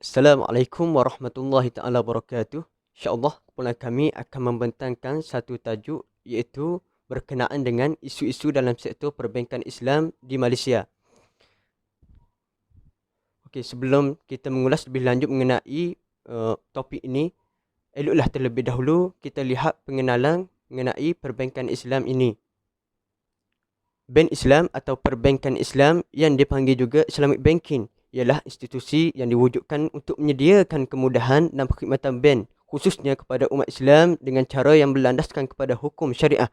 Assalamualaikum warahmatullahi taala wabarakatuh. InsyaAllah kumpulan kami akan membentangkan satu tajuk iaitu berkenaan dengan isu-isu dalam sektor perbankan Islam di Malaysia. Okey, sebelum kita mengulas lebih lanjut mengenai topik ini, eloklah terlebih dahulu kita lihat pengenalan mengenai perbankan Islam ini. Bank Islam atau perbankan Islam yang dipanggil juga Islamic Banking ialah institusi yang diwujudkan untuk menyediakan kemudahan dan perkhidmatan bank khususnya kepada umat Islam dengan cara yang berlandaskan kepada hukum syariah.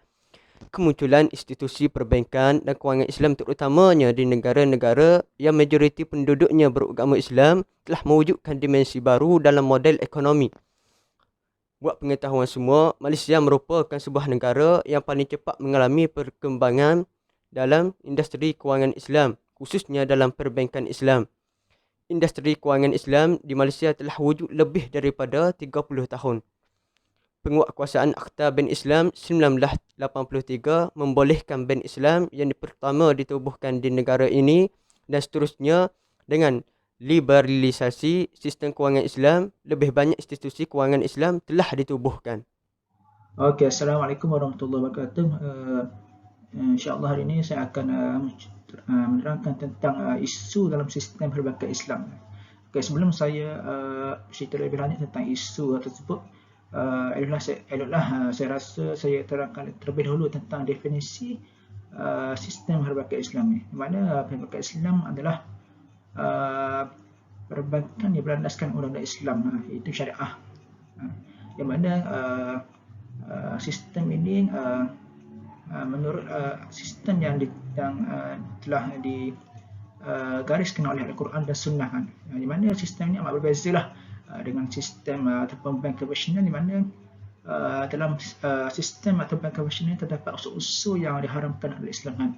Kemunculan institusi perbankan dan kewangan Islam terutamanya di negara-negara yang majoriti penduduknya beragama Islam telah mewujudkan dimensi baru dalam model ekonomi. Buat pengetahuan semua, Malaysia merupakan sebuah negara yang paling cepat mengalami perkembangan dalam industri kewangan Islam, khususnya dalam perbankan Islam. Industri kewangan Islam di Malaysia telah wujud lebih daripada 30 tahun. Penguatkuasaan Akta Bank Islam 1983 membolehkan bank Islam yang pertama ditubuhkan di negara ini dan seterusnya dengan liberalisasi sistem kewangan Islam, lebih banyak institusi kewangan Islam telah ditubuhkan. Okey, Assalamualaikum warahmatullahi wabarakatuh. InsyaAllah hari ini saya akan menerangkan tentang isu dalam sistem perbankan Islam. Okey, sebelum saya cerita lebih lanjut tentang isu tersebut, eloklah saya rasa saya terangkan terlebih dahulu tentang definisi sistem perbankan Islam ni. Di mana perbankan Islam adalah perbankan yang berlandaskan undang-undang Islam, iaitu syariah. Yang mana sistem ini menurut sistem yang telah digariskan oleh Al-Quran dan Sunnah kan. Di mana sistem ini amat berbezalah dengan sistem ataupun bank konvensional, di mana dalam sistem atau bank konvensional terdapat usul-usul yang diharamkan oleh Islam kan.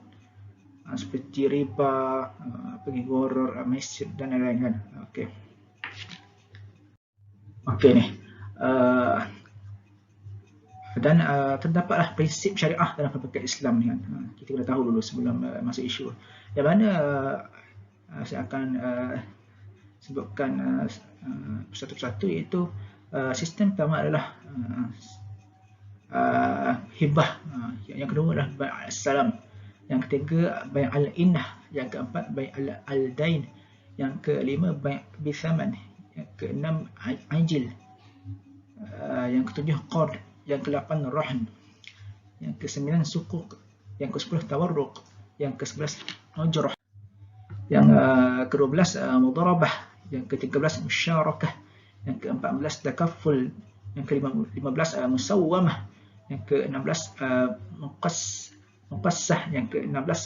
Seperti riba, pergi goror, mesir dan lain-lain kan. Okey. Okey ni. Dan terdapatlah prinsip syariah dalam perbankan Islam ni kan. Kita kena tahu dulu sebelum masuk isu. Yang mana saya akan sebutkan satu persatu, iaitu sistem pertama adalah hibah, yang kedua adalah bai' al-salam, yang ketiga bai' al-innah, yang keempat bai' al-dain, yang kelima bai' bithaman, yang keenam ajil, yang ketujuh qard, yang ke-8 rahn, yang ke-9 sukuk, yang ke-10 tawarruq, yang ke-11 ujrah, yang ke-12 mudharabah, yang ke-13 musyarakah, yang ke-14 takafful, yang ke-15 musawwamah, yang ke-16 muqassah, yang ke-16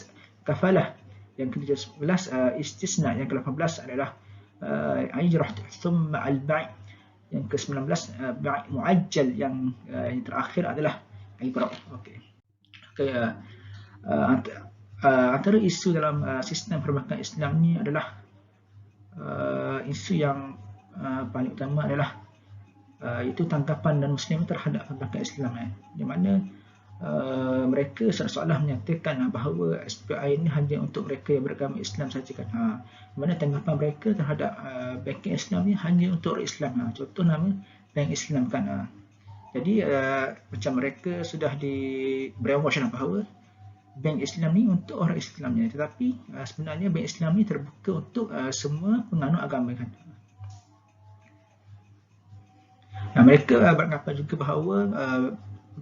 kafalah, yang ke-17 istisna, yang ke-18 adalah ijrah, thumma al-bai', yang ke-19 bai' muajjal, yang terakhir adalah ibrah. Okey. Okey, antara isu dalam sistem perbankan Islam ni adalah isu yang paling utama adalah itu tanggapan dan Muslim terhadap perbankan Islam, di mana mereka seolah-olah menyatakan bahawa SPI ini hanya untuk mereka yang beragama Islam saja kan. Di mana tanggapan mereka terhadap banking Islam ni hanya untuk orang Islam. Contoh nama bank Islam kan. Jadi macam mereka sudah di brainwash bahawa bank Islam ni untuk orang Islamnya, tetapi sebenarnya bank Islam ni terbuka untuk semua penganut agama kan. Mereka beranggapan juga bahawa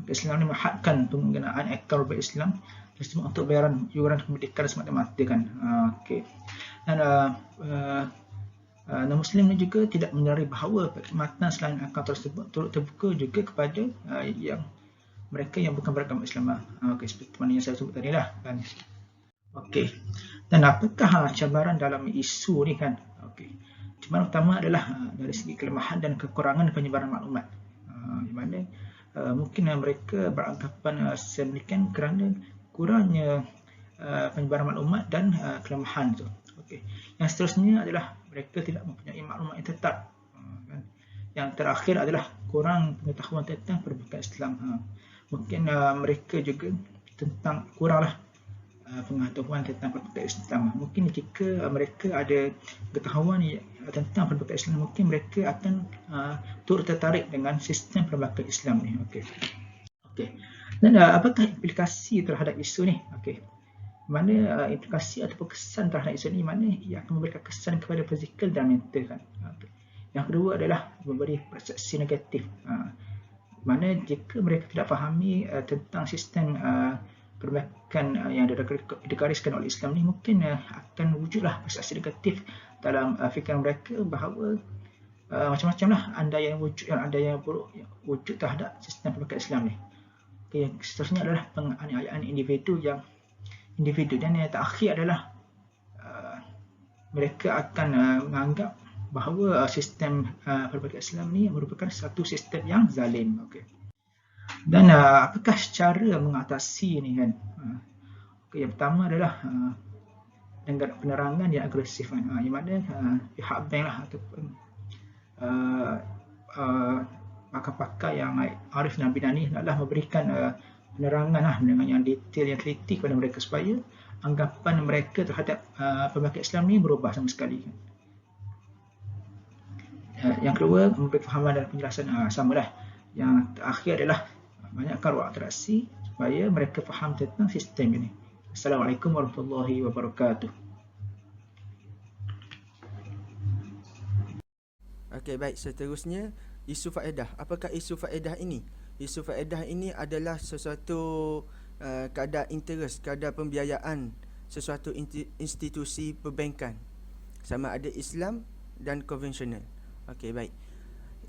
Islam ni menghadkan penggunaan akaun bank Islam tersebut untuk bayaran yuran kemerdekaan semata-mata kan. Okey. Dan non-Muslim ni juga tidak menyadari bahawa perkhidmatan selain akaun tersebut turut terbuka juga kepada yang mereka yang bukan beragama Islam. Okey, seperti mana yang saya sebut tadi lah kan. Okey. Dan apakah cabaran dalam isu ni kan? Okey. Cabaran utama adalah dari segi kelemahan dan kekurangan penyebaran maklumat. Di mana mungkin mereka beranggapan sedemikian kerana kurangnya penyebaran maklumat dan kelemahan tu. Okey. Yang seterusnya adalah mereka tidak mempunyai maklumat yang tetap. Yang terakhir adalah kurang pengetahuan tentang perbankan Islam. Mungkin mereka juga kuranglah pengetahuan tentang perbankan Islam. Mungkin jika mereka ada pengetahuan tentang perbankan Islam, mungkin mereka akan turut tertarik dengan sistem perbankan Islam ni. Okey. Dan apakah implikasi terhadap isu ni? Okey. Mana implikasi ataupun kesan terhadap isu ni, mana ia akan memberikan kesan kepada fizikal dan mental kan. Okay. Yang kedua adalah memberi persepsi negatif. Mana jika mereka tidak fahami tentang sistem perbankan yang digariskan oleh Islam ni, mungkin akan wujudlah persepsi negatif dalam fikiran mereka bahawa macam-macam lah andaian buruk wujud terhadap sistem perbankan Islam ni. Okay. Seterusnya adalah penganiayaan individu dan yang terakhir adalah mereka akan menganggap bahawa sistem perbankan Islam ni merupakan satu sistem yang zalim. Okay. Dan apakah cara mengatasi ni kan? Okay, yang pertama adalah dengan penerangan yang agresif kan. Yang mana pihak bank lah ataupun pakar-pakar yang arif dan bina ni adalah memberikan penerangan lah dengan yang detail, yang teliti kepada mereka supaya anggapan mereka terhadap perbankan Islam ni berubah sama sekali. Yang kedua, memberi fahaman dan penjelasan samalah. Yang terakhir adalah banyakkan ruang interaksi supaya mereka faham tentang sistem ini. Assalamualaikum warahmatullahi wabarakatuh. Okey, baik. Seterusnya, isu faedah. Apakah isu faedah ini? Isu faedah ini adalah sesuatu kadar interest, kadar pembiayaan sesuatu institusi perbankan, sama ada Islam dan konvensional. Okey, baik.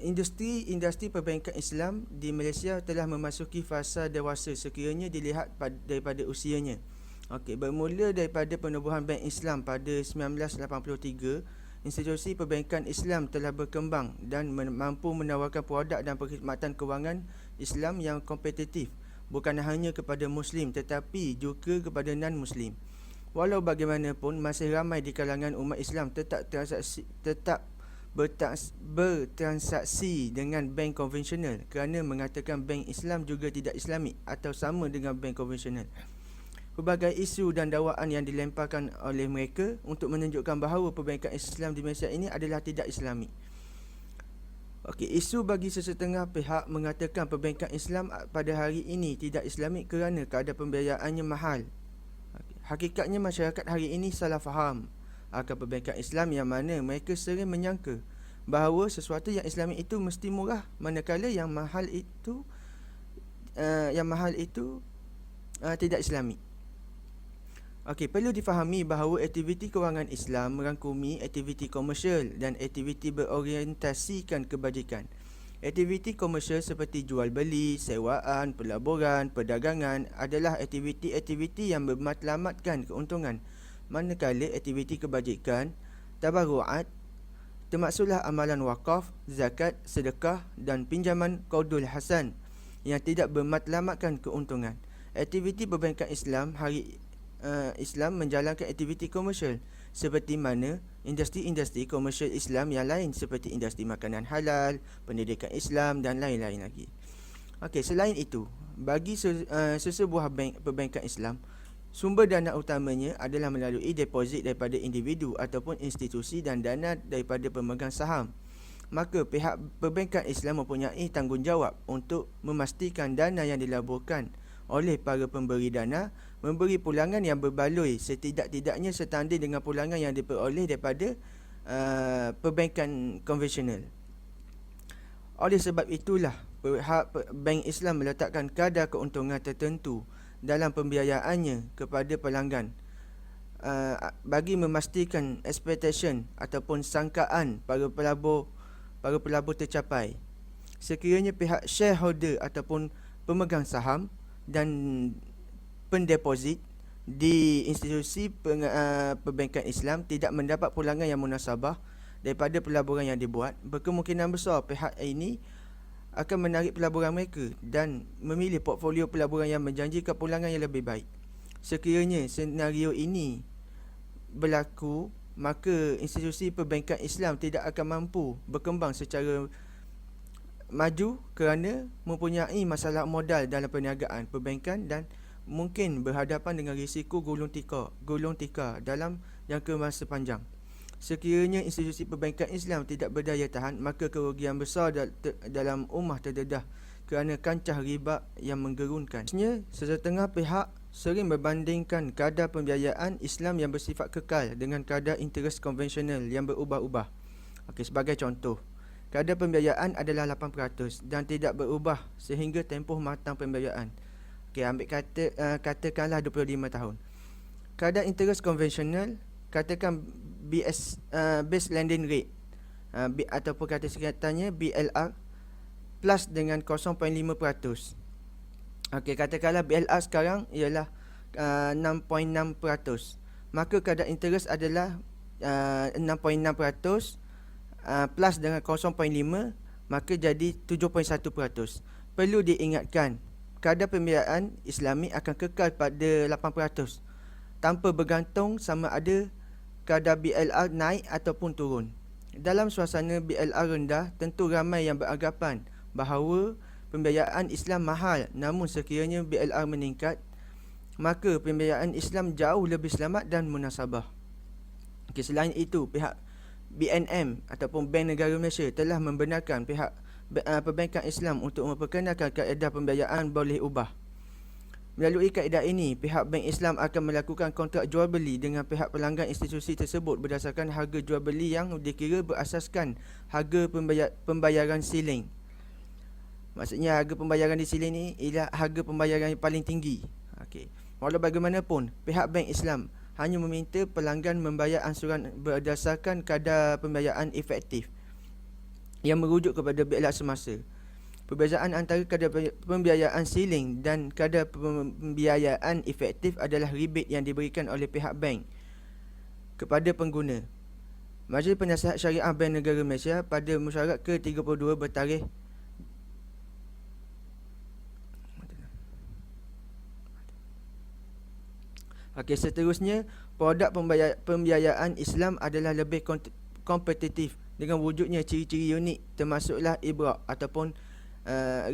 Industri perbankan Islam di Malaysia telah memasuki fasa dewasa sekiranya dilihat daripada usianya. Okey, bermula daripada penubuhan Bank Islam pada 1983, institusi perbankan Islam telah berkembang dan mampu menawarkan produk dan perkhidmatan kewangan Islam yang kompetitif, bukan hanya kepada Muslim tetapi juga kepada non-Muslim. Walau bagaimanapun, masih ramai di kalangan umat Islam tetap bertransaksi dengan bank konvensional kerana mengatakan bank Islam juga tidak Islamik atau sama dengan bank konvensional. Pelbagai isu dan dakwaan yang dilemparkan oleh mereka untuk menunjukkan bahawa perbankan Islam di Malaysia ini adalah tidak Islamik. Okey, isu bagi sesetengah pihak mengatakan perbankan Islam pada hari ini tidak Islamik kerana kadar pembiayaannya mahal. Hakikatnya masyarakat hari ini salah faham akan perbankan Islam, yang mana mereka sering menyangka bahawa sesuatu yang Islamik itu mesti murah, manakala yang mahal itu tidak Islamik. Okey, perlu difahami bahawa aktiviti kewangan Islam merangkumi aktiviti komersial dan aktiviti berorientasikan kebajikan. Aktiviti komersial seperti jual beli, sewaan, pelaburan, perdagangan adalah aktiviti-aktiviti yang bermatlamatkan keuntungan, manakala aktiviti kebajikan, tabarruat, termasuklah amalan wakaf, zakat, sedekah dan pinjaman qaudul hasan yang tidak bermatlamatkan keuntungan. Aktiviti perbankan Islam Islam menjalankan aktiviti komersial seperti mana industri-industri komersial Islam yang lain seperti industri makanan halal, pendidikan Islam dan lain-lain lagi. Okey, selain itu, bagi sesebuah perbankan Islam, sumber dana utamanya adalah melalui deposit daripada individu ataupun institusi dan dana daripada pemegang saham. Maka pihak perbankan Islam mempunyai tanggungjawab untuk memastikan dana yang dilaburkan oleh para pemberi dana memberi pulangan yang berbaloi setidak-tidaknya setanding dengan pulangan yang diperoleh daripada perbankan konvensional. Oleh sebab itulah pihak Bank Islam meletakkan kadar keuntungan tertentu dalam pembiayaannya kepada pelanggan bagi memastikan expectation ataupun sangkaan para pelabur tercapai. Sekiranya pihak shareholder ataupun pemegang saham dan pendeposit di institusi perbankan Islam tidak mendapat pulangan yang munasabah daripada pelaburan yang dibuat, berkemungkinan besar pihak ini akan menarik pelaburan mereka dan memilih portfolio pelaburan yang menjanjikan pulangan yang lebih baik. Sekiranya senario ini berlaku, maka institusi perbankan Islam tidak akan mampu berkembang secara maju kerana mempunyai masalah modal dalam perniagaan perbankan dan mungkin berhadapan dengan risiko gulung tikar dalam jangka masa panjang. Sekiranya institusi perbankan Islam tidak berdaya tahan, maka kerugian besar dalam ummah terdedah kerana kancah riba yang menggerunkan. Sesetengah pihak sering membandingkan kadar pembiayaan Islam yang bersifat kekal dengan kadar interest konvensional yang berubah-ubah. Okey, sebagai contoh, kadar pembiayaan adalah 8% dan tidak berubah sehingga tempoh matang pembiayaan. Okey, ambil katakanlah 25 tahun. Kadar interest konvensional, katakan base lending rate, ataupun kata singkatannya BLR, plus dengan 0.5%. Okey, katakanlah BLR sekarang ialah 6.6%. Maka kadar interest adalah 6.6%, plus dengan 0.5, maka jadi 7.1%. Perlu diingatkan, kadar pembiayaan Islami akan kekal pada 8% tanpa bergantung sama ada kadar BLR naik ataupun turun. Dalam suasana BLR rendah, tentu ramai yang beranggapan bahawa pembiayaan Islam mahal. Namun sekiranya BLR meningkat, maka pembiayaan Islam jauh lebih selamat dan munasabah. Okay, selain itu, pihak BNM ataupun Bank Negara Malaysia telah membenarkan pihak perbankan Islam untuk memperkenalkan kaedah pembiayaan boleh ubah. Melalui kaedah ini, pihak Bank Islam akan melakukan kontrak jual beli dengan pihak pelanggan institusi tersebut berdasarkan harga jual beli yang dikira berasaskan harga pembayaran siling. Maksudnya harga pembayaran di siling ni ialah harga pembayaran yang paling tinggi. Okey. Walau bagaimanapun, pihak Bank Islam hanya meminta pelanggan membayar ansuran berdasarkan kadar pembiayaan efektif yang merujuk kepada BLR semasa. Perbezaan antara kadar pembiayaan siling dan kadar pembiayaan efektif adalah rebate yang diberikan oleh pihak bank kepada pengguna. Majlis Penasihat Syariah Bank Negara Malaysia pada mesyuarat ke-32 bertarikh Okey, seterusnya, produk pembiayaan Islam adalah lebih kompetitif dengan wujudnya ciri-ciri unik, termasuklah ibrak ataupun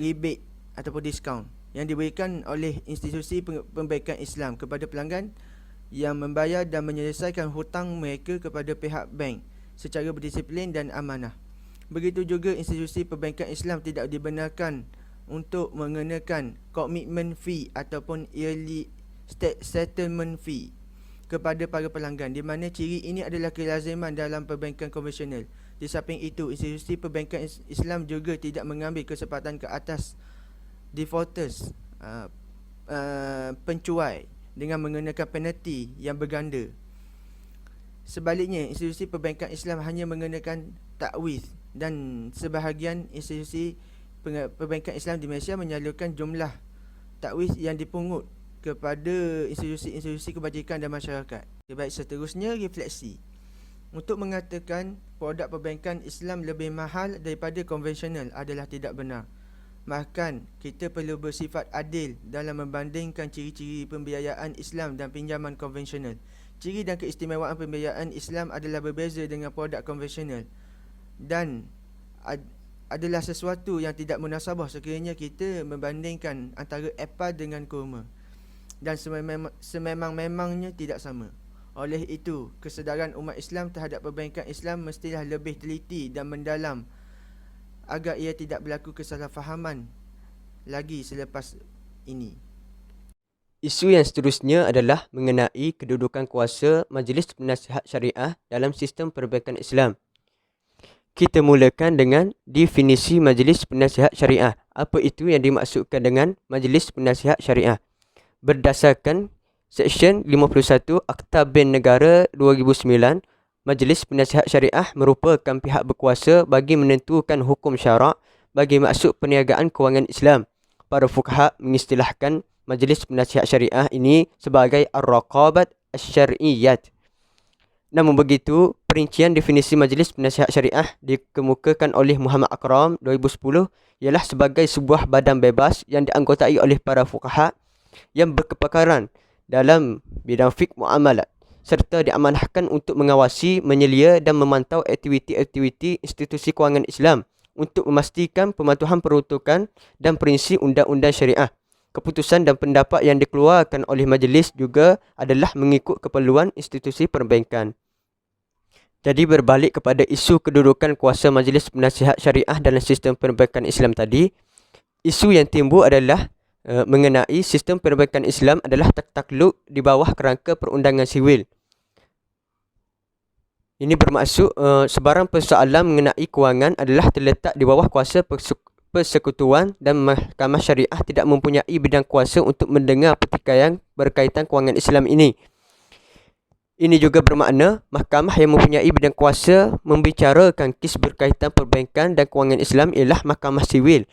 rebate ataupun diskaun yang diberikan oleh institusi perbankan Islam kepada pelanggan yang membayar dan menyelesaikan hutang mereka kepada pihak bank secara berdisiplin dan amanah. Begitu juga institusi perbankan Islam tidak dibenarkan untuk mengenakan commitment fee ataupun yearly settlement fee kepada para pelanggan, di mana ciri ini adalah kelaziman dalam perbankan konvensional. Di samping itu, institusi perbankan Islam juga tidak mengambil kesempatan ke atas defaulters, pencuai, dengan mengenakan penalti yang berganda. Sebaliknya, institusi perbankan Islam hanya mengenakan takwith, dan sebahagian institusi perbankan Islam di Malaysia menyalurkan jumlah takwith yang dipungut kepada institusi-institusi kebajikan dan masyarakat. Baik, seterusnya, refleksi. Untuk mengatakan produk perbankan Islam lebih mahal daripada konvensional adalah tidak benar. Bahkan, kita perlu bersifat adil dalam membandingkan ciri-ciri pembiayaan Islam dan pinjaman konvensional. Ciri dan keistimewaan pembiayaan Islam adalah berbeza dengan produk konvensional dan adalah sesuatu yang tidak munasabah sekiranya kita membandingkan antara apple dengan kurma, dan sememang-memangnya tidak sama. Oleh itu, kesedaran umat Islam terhadap perbankan Islam mestilah lebih teliti dan mendalam agar ia tidak berlaku kesalahfahaman lagi selepas ini. Isu yang seterusnya adalah mengenai kedudukan kuasa Majlis Penasihat Syariah dalam sistem perbankan Islam. Kita mulakan dengan definisi Majlis Penasihat Syariah. Apa itu yang dimaksudkan dengan Majlis Penasihat Syariah? Berdasarkan Seksyen 51 Akta Bank Negara 2009, Majlis Penasihat Syariah merupakan pihak berkuasa bagi menentukan hukum syarak bagi maksud perniagaan kewangan Islam. Para fuqaha mengistilahkan Majlis Penasihat Syariah ini sebagai Ar-Raqabat Asy-Syar'iyyah. Namun begitu, perincian definisi Majlis Penasihat Syariah dikemukakan oleh Muhammad Akram 2010 ialah sebagai sebuah badan bebas yang dianggotai oleh para fuqaha yang berkepakaran dalam bidang fiqh muamalat serta diamanahkan untuk mengawasi, menyelia dan memantau aktiviti-aktiviti institusi kewangan Islam untuk memastikan pematuhan peruntukan dan prinsip undang-undang syariah. keputusan dan pendapat yang dikeluarkan oleh majlis juga adalah mengikut keperluan institusi perbankan. Jadi berbalik kepada isu kedudukan kuasa Majlis Penasihat Syariah dalam sistem perbankan Islam tadi, isu yang timbul adalah mengenai sistem perbankan Islam adalah takluk di bawah kerangka perundangan sivil. Ini bermaksud sebarang persoalan mengenai kewangan adalah terletak di bawah kuasa persekutuan dan Mahkamah Syariah tidak mempunyai bidang kuasa untuk mendengar pertikaian berkaitan kewangan Islam ini. Ini juga bermakna mahkamah yang mempunyai bidang kuasa membicarakan kes berkaitan perbankan dan kewangan Islam ialah Mahkamah Sivil.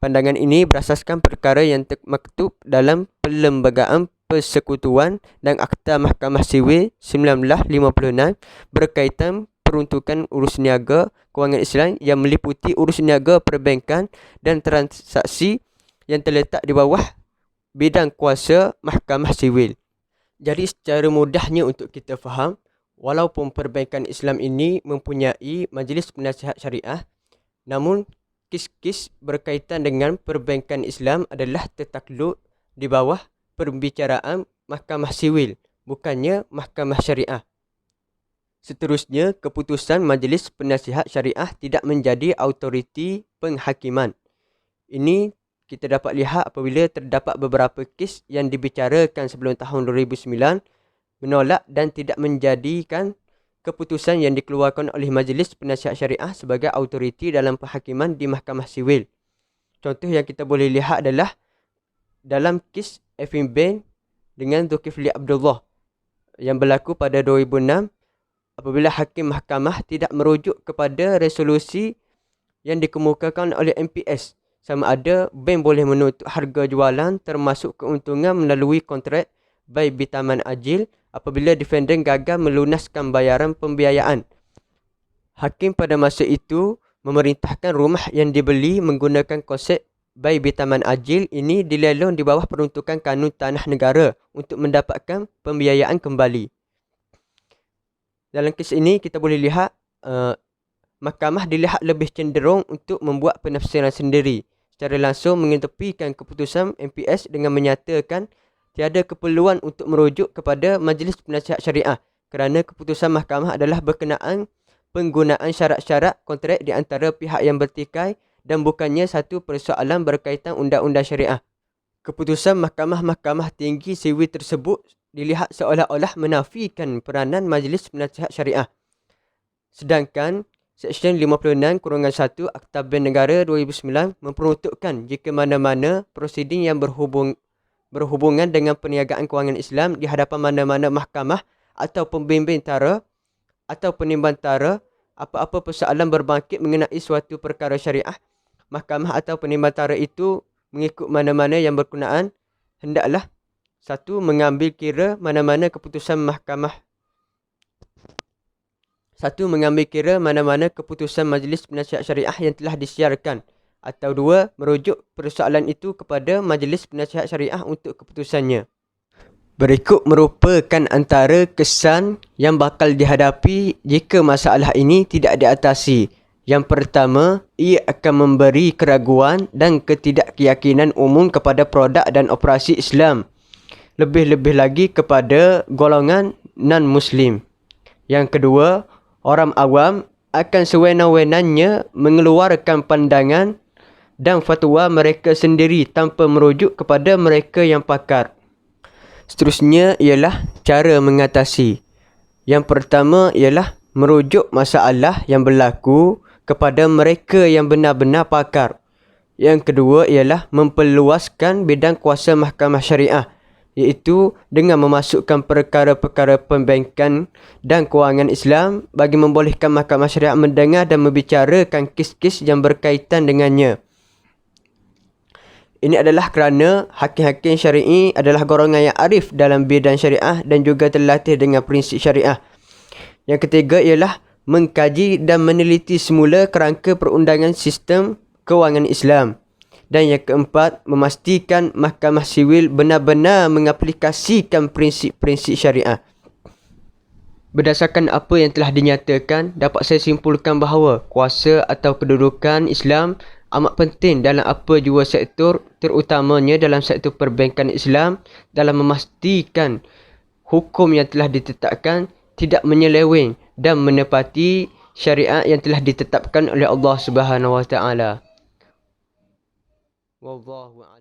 Pandangan ini berasaskan perkara yang termaktub dalam Perlembagaan Persekutuan dan Akta Mahkamah Sivil 1956 berkaitan peruntukan urus niaga kewangan Islam yang meliputi urus niaga perbankan dan transaksi yang terletak di bawah bidang kuasa Mahkamah Sivil. Jadi secara mudahnya untuk kita faham, walaupun perbankan Islam ini mempunyai Majlis Penasihat Syariah, namun kes-kes berkaitan dengan perbankan Islam adalah tertakluk di bawah pembicaraan Mahkamah Sivil, bukannya Mahkamah Syariah. Seterusnya, keputusan Majlis Penasihat Syariah tidak menjadi autoriti penghakiman. Ini kita dapat lihat apabila terdapat beberapa kes yang dibicarakan sebelum tahun 2009 menolak dan tidak menjadikan keputusan yang dikeluarkan oleh Majlis Penasihat Syariah sebagai autoriti dalam penghakiman di Mahkamah Sivil. Contoh yang kita boleh lihat adalah dalam kes Efim Bank dengan Zulkifli Abdullah yang berlaku pada 2006 apabila hakim mahkamah tidak merujuk kepada resolusi yang dikemukakan oleh MPS sama ada bank boleh menuntut harga jualan termasuk keuntungan melalui kontrak by bitaman ajil apabila defendant gagal melunaskan bayaran pembiayaan. Hakim pada masa itu memerintahkan rumah yang dibeli menggunakan konsep by bitaman ajil ini dilelong di bawah peruntukan kanun tanah negara untuk mendapatkan pembiayaan kembali. Dalam kes ini kita boleh lihat mahkamah dilihat lebih cenderung untuk membuat penafsiran sendiri secara langsung mengetepikan keputusan MPS dengan menyatakan tiada keperluan untuk merujuk kepada Majlis Penasihat Syariah kerana keputusan mahkamah adalah berkenaan penggunaan syarat-syarat kontrak di antara pihak yang bertikai dan bukannya satu persoalan berkaitan undang-undang syariah. Keputusan mahkamah-mahkamah tinggi sivil tersebut dilihat seolah-olah menafikan peranan Majlis Penasihat Syariah. Sedangkan Seksyen 56-1 Akta Bank Negara 2009 memperuntukkan jika mana-mana prosiding yang berhubungan dengan perniagaan kewangan Islam di hadapan mana-mana mahkamah atau pembimbing tara atau penimbang tara apa-apa persoalan berbangkit mengenai suatu perkara syariah, mahkamah atau penimbang tara itu mengikut mana-mana yang berkenaan hendaklah satu mengambil kira mana-mana keputusan mahkamah Majlis Penasihat Syariah yang telah disiarkan atau dua, merujuk persoalan itu kepada Majlis Penasihat Syariah untuk keputusannya. Berikut merupakan antara kesan yang bakal dihadapi jika masalah ini tidak diatasi. Yang pertama, ia akan memberi keraguan dan ketidakyakinan umum kepada produk dan operasi Islam. Lebih-lebih lagi kepada golongan non-Muslim. Yang kedua, orang awam akan sewenang-wenangnya mengeluarkan pandangan dan fatwa mereka sendiri tanpa merujuk kepada mereka yang pakar. Seterusnya ialah cara mengatasi. Yang pertama ialah merujuk masalah yang berlaku kepada mereka yang benar-benar pakar. Yang kedua ialah memperluaskan bidang kuasa mahkamah syariah, iaitu dengan memasukkan perkara-perkara perbankan dan kewangan Islam bagi membolehkan mahkamah syariah mendengar dan membicarakan kes-kes yang berkaitan dengannya. Ini adalah kerana hakim-hakim syari'i adalah golongan yang arif dalam bidang syariah dan juga terlatih dengan prinsip syariah. Yang ketiga ialah mengkaji dan meneliti semula kerangka perundangan sistem kewangan Islam. Dan yang keempat, memastikan mahkamah sivil benar-benar mengaplikasikan prinsip-prinsip syariah. Berdasarkan apa yang telah dinyatakan, dapat saya simpulkan bahawa kuasa atau kedudukan Islam amat penting dalam apa jua sektor, terutamanya dalam sektor perbankan Islam, dalam memastikan hukum yang telah ditetapkan tidak menyeleweng dan menepati syariat yang telah ditetapkan oleh Allah Subhanahu Wa Taala. Wallahu a'lam.